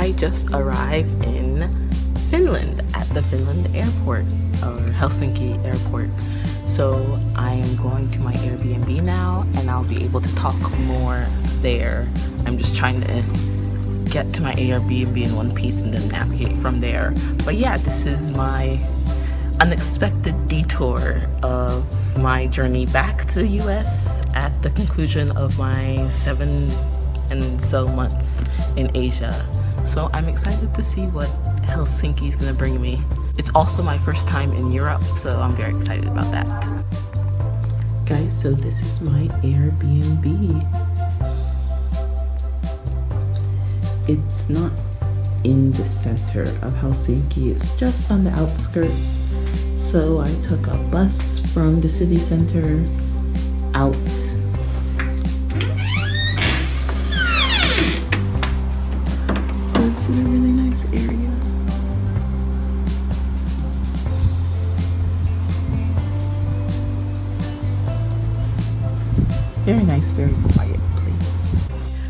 I just arrived in Finland at the Finland airport, or Helsinki airport. So I am going to my Airbnb now, and I'll be able to talk more there. I'm just trying to get to my Airbnb in one piece and then navigate from there. But yeah, this is my unexpected detour of my journey back to the US at the conclusion of my 7 and so months in Asia. So I'm excited to see what Helsinki is gonna bring me. It's also my first time in Europe, so I'm very excited about that. Guys, so this is my Airbnb. It's not in the center of Helsinki, it's just on the outskirts. So I took a bus from the city center out. It's a really nice area. Very nice, very quiet place.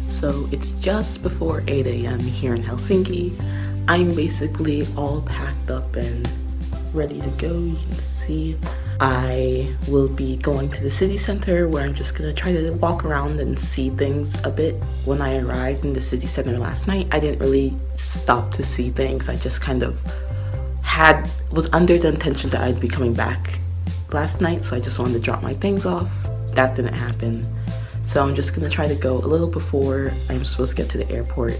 So it's just before 8 a.m. here in Helsinki. I'm basically all packed up and ready to go. You can see I will be going to the city center where I'm just gonna try to walk around and see things a bit. When I arrived in the city center last night, I didn't really stop to see things. I just kind of was under the intention that I'd be coming back last night, so I just wanted to drop my things off. That didn't happen. So I'm just gonna try to go a little before I'm supposed to get to the airport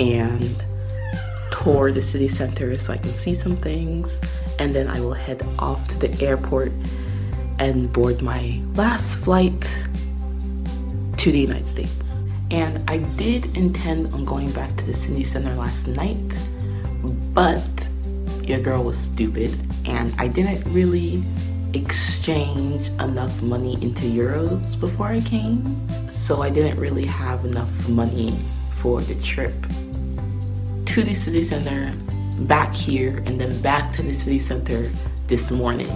and tour the city center so I can see some things, and then I will head off to the airport and board my last flight to the United States. And I did intend on going back to the city center last night, but your girl was stupid and I didn't really exchange enough money into euros before I came, so I didn't really have enough money for the trip to the city center, back here, and then back to the city center this morning.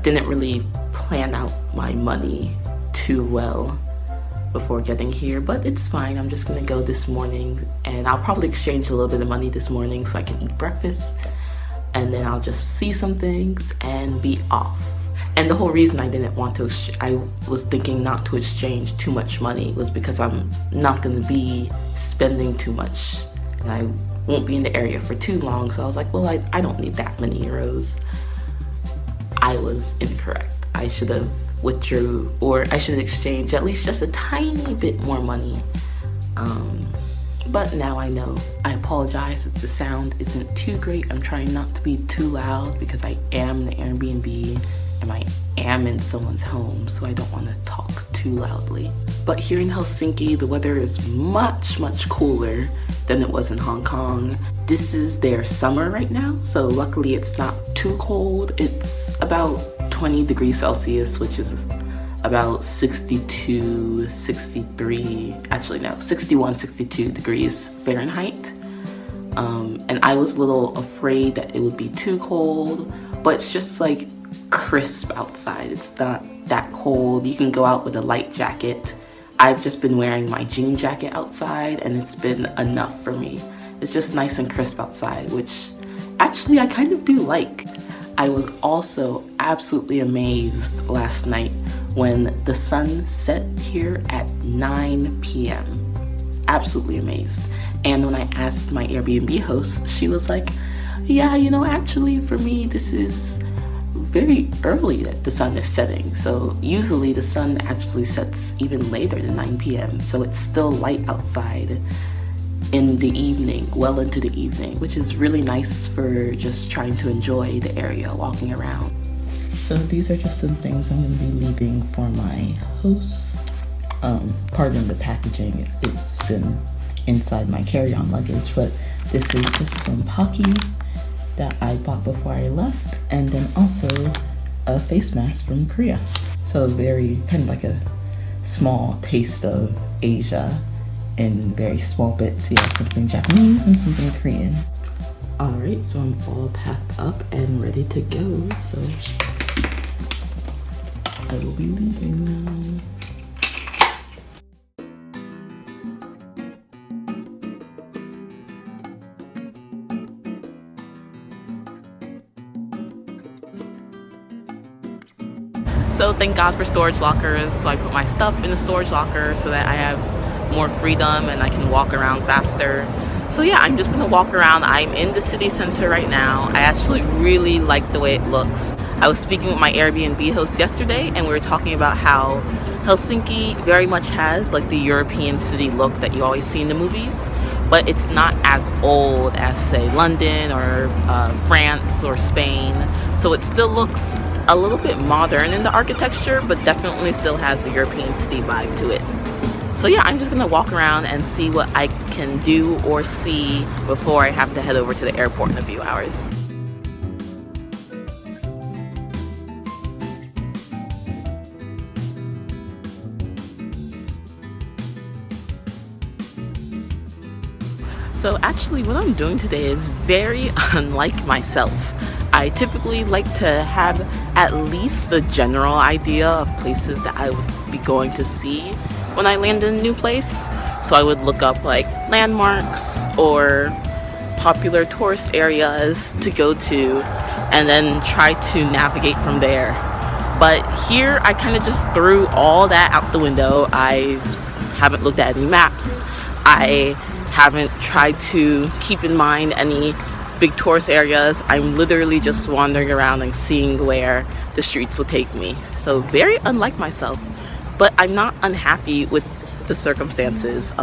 Didn't really plan out my money too well before getting here, but it's fine. I'm just gonna go this morning, and I'll probably exchange a little bit of money this morning so I can eat breakfast, and then I'll just see some things and be off. And the whole reason I didn't want to, I was thinking not to exchange too much money was because I'm not gonna be spending too much, and I won't be in the area for too long. So I was like, well, I don't need that many euros. I was incorrect. I should have withdrew, or I should have exchanged at least just a tiny bit more money. But now I know. I apologize if the sound isn't too great. I'm trying not to be too loud because I am in the Airbnb and I am in someone's home, so I don't want to talk too loudly. But here in Helsinki, the weather is much, much cooler than it was in Hong Kong. This is their summer right now, so luckily it's not too cold. It's about 20 degrees Celsius, which is about 62, 63, actually no, 61, 62 degrees Fahrenheit. And I was a little afraid that it would be too cold, but it's just like crisp outside. It's not that cold. You can go out with a light jacket. I've just been wearing my jean jacket outside and it's been enough for me. It's just nice and crisp outside, which actually I kind of do like. I was also absolutely amazed last night when the sun set here at 9 p.m. Absolutely amazed. And when I asked my Airbnb host, she was like, yeah, you know, actually for me, this is very early that the sun is setting. So usually the sun actually sets even later than 9 p.m. So it's still light outside in the evening, well into the evening, which is really nice for just trying to enjoy the area, walking around. So these are just some things I'm going to be leaving for my host. Pardon the packaging, it's been inside my carry-on luggage, but this is just some Pocky that I bought before I left, and then also a face mask from Korea. So very kind of like a small taste of Asia in very small bits. You have something Japanese and something Korean. Alright, so I'm all packed up and ready to go, so I will be leaving now. So thank God for storage lockers. So I put my stuff in the storage locker so that I have more freedom and I can walk around faster. So yeah, I'm just gonna walk around. I'm in the city center right now. I actually really like the way it looks. I was speaking with my Airbnb host yesterday and we were talking about how Helsinki very much has like the European city look that you always see in the movies, but it's not as old as say London or France or Spain. So it still looks a little bit modern in the architecture, but definitely still has the European city vibe to it. So yeah, I'm just gonna walk around and see what I can do or see before I have to head over to the airport in a few hours. So actually what I'm doing today is very unlike myself. I typically like to have at least a general idea of places that I would be going to see when I land in a new place. So I would look up like landmarks or popular tourist areas to go to and then try to navigate from there. But here I kind of just threw all that out the window. I haven't looked at any maps. I haven't tried to keep in mind any big tourist areas. I'm literally just wandering around and seeing where the streets will take me. So very unlike myself, but I'm not unhappy with the circumstances.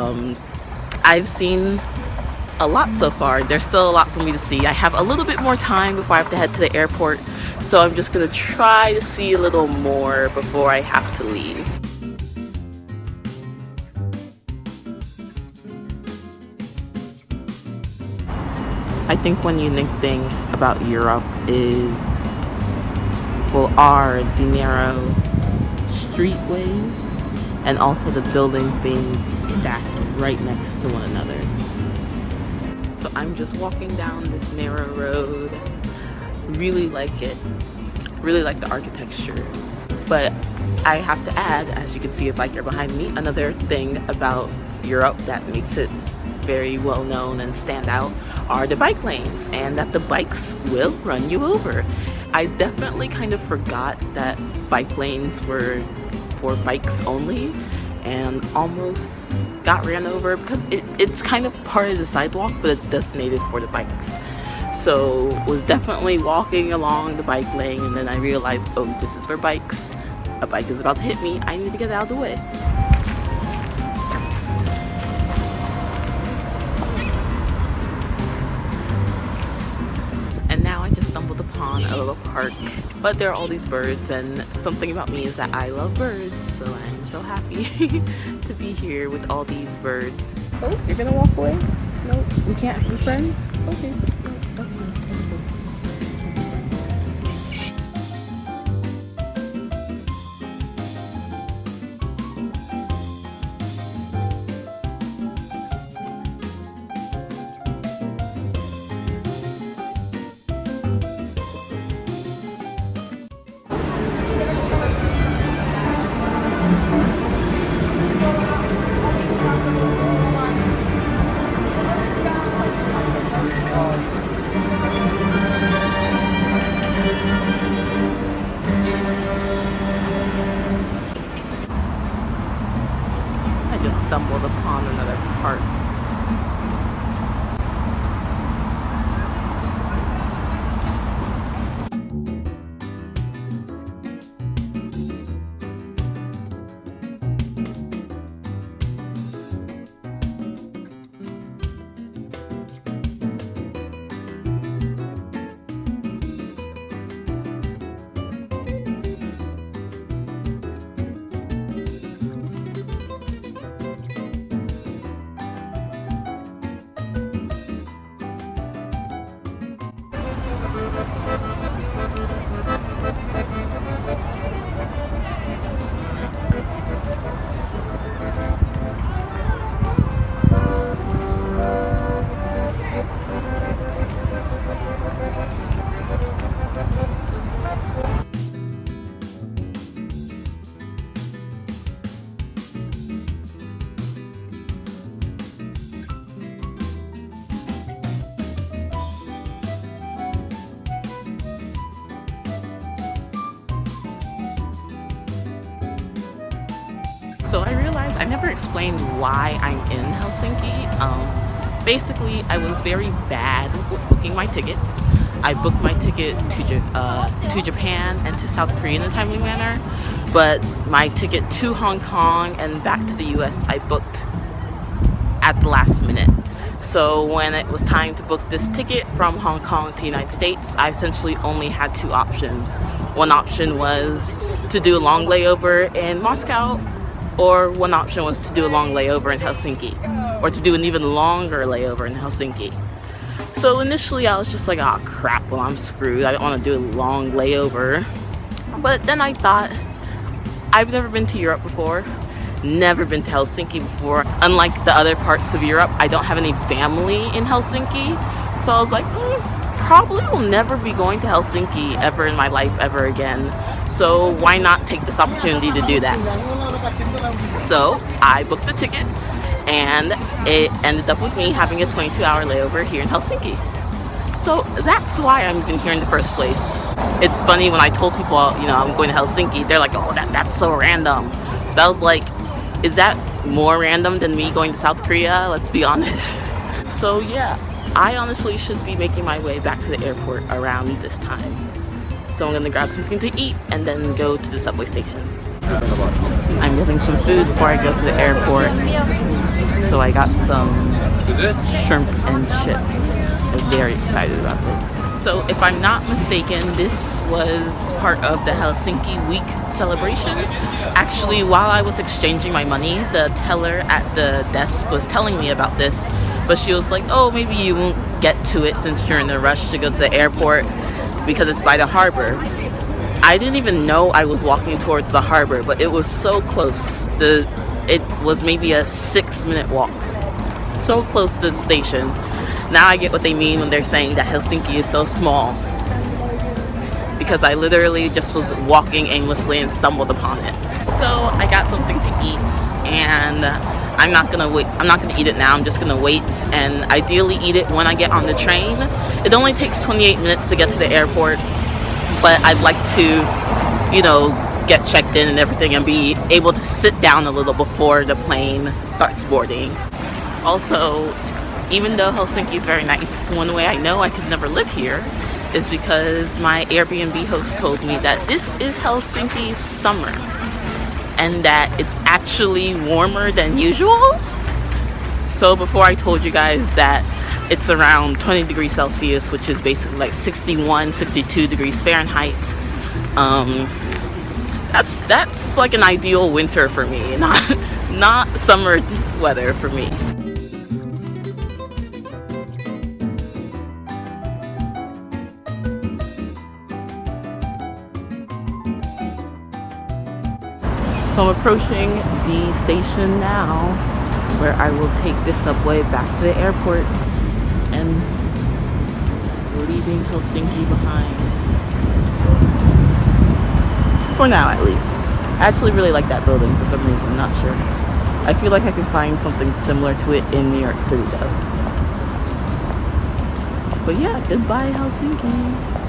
I've seen a lot so far. There's still a lot for me to see. I have a little bit more time before I have to head to the airport, so I'm just gonna try to see a little more before I have to leave. I think one unique thing about Europe is, are the narrow streetways and also the buildings being stacked right next to one another. So I'm just walking down this narrow road. Really like it. Really like the architecture. But I have to add, as you can see a biker behind me, another thing about Europe that makes it very well known and stand out are the bike lanes, and that the bikes will run you over. I definitely kind of forgot that bike lanes were for bikes only and almost got ran over because it's kind of part of the sidewalk, but it's designated for the bikes. So was definitely walking along the bike lane and then I realized, oh, this is for bikes. A bike is about to hit me. I need to get out of the way. Stumbled upon a little park, but there are all these birds, and something about me is that I love birds, so I'm so happy to be here with all these birds. Oh, you're gonna walk away? No, we can't be friends? Okay, no, that's fine. That's cool. Stumbled upon another park. So I realized I never explained why I'm in Helsinki. Basically, I was very bad with booking my tickets. I booked my ticket to Japan and to South Korea in a timely manner, but my ticket to Hong Kong and back to the US I booked at the last minute. So when it was time to book this ticket from Hong Kong to the United States, I essentially only had two options. One option was to do a long layover in Moscow, or one option was to do a long layover in Helsinki, or to do an even longer layover in Helsinki. So initially I was just like, oh crap, well I'm screwed. I don't want to do a long layover. But then I thought, I've never been to Europe before. Never been to Helsinki before. Unlike the other parts of Europe, I don't have any family in Helsinki. So I was like, probably will never be going to Helsinki ever in my life ever again. So why not take this opportunity to do that? So I booked the ticket, and it ended up with me having a 22-hour layover here in Helsinki. So that's why I'm even here in the first place. It's funny when I told people, I'm going to Helsinki, they're like, oh, that's so random. That was like, is that more random than me going to South Korea? Let's be honest. So yeah, I honestly should be making my way back to the airport around this time. So I'm gonna grab something to eat and then go to the subway station. I'm getting some food before I go to the airport. So I got some shrimp and chips. I'm very excited about it. So if I'm not mistaken, this was part of the Helsinki Week celebration. Actually, while I was exchanging my money, the teller at the desk was telling me about this, but she was like, oh, maybe you won't get to it since you're in a rush to go to the airport because it's by the harbor. I didn't even know I was walking towards the harbor, but it was so close. It was maybe a 6-minute walk. So close to the station. Now I get what they mean when they're saying that Helsinki is so small. Because I literally just was walking aimlessly and stumbled upon it. So I got something to eat, and I'm not gonna wait. I'm not gonna eat it now. I'm just gonna wait and ideally eat it when I get on the train. It only takes 28 minutes to get to the airport, but I'd like to, get checked in and everything and be able to sit down a little before the plane starts boarding. Also, even though Helsinki is very nice, one way I know I could never live here is because my Airbnb host told me that this is Helsinki's summer and that it's actually warmer than usual. So before I told you guys that it's around 20 degrees Celsius, which is basically like 61, 62 degrees Fahrenheit. That's like an ideal winter for me, not summer weather for me. So I'm approaching the station now, where I will take the subway back to the airport and leaving Helsinki behind. For now, at least. I actually really like that building for some reason, I'm not sure. I feel like I could find something similar to it in New York City though. But yeah, goodbye Helsinki.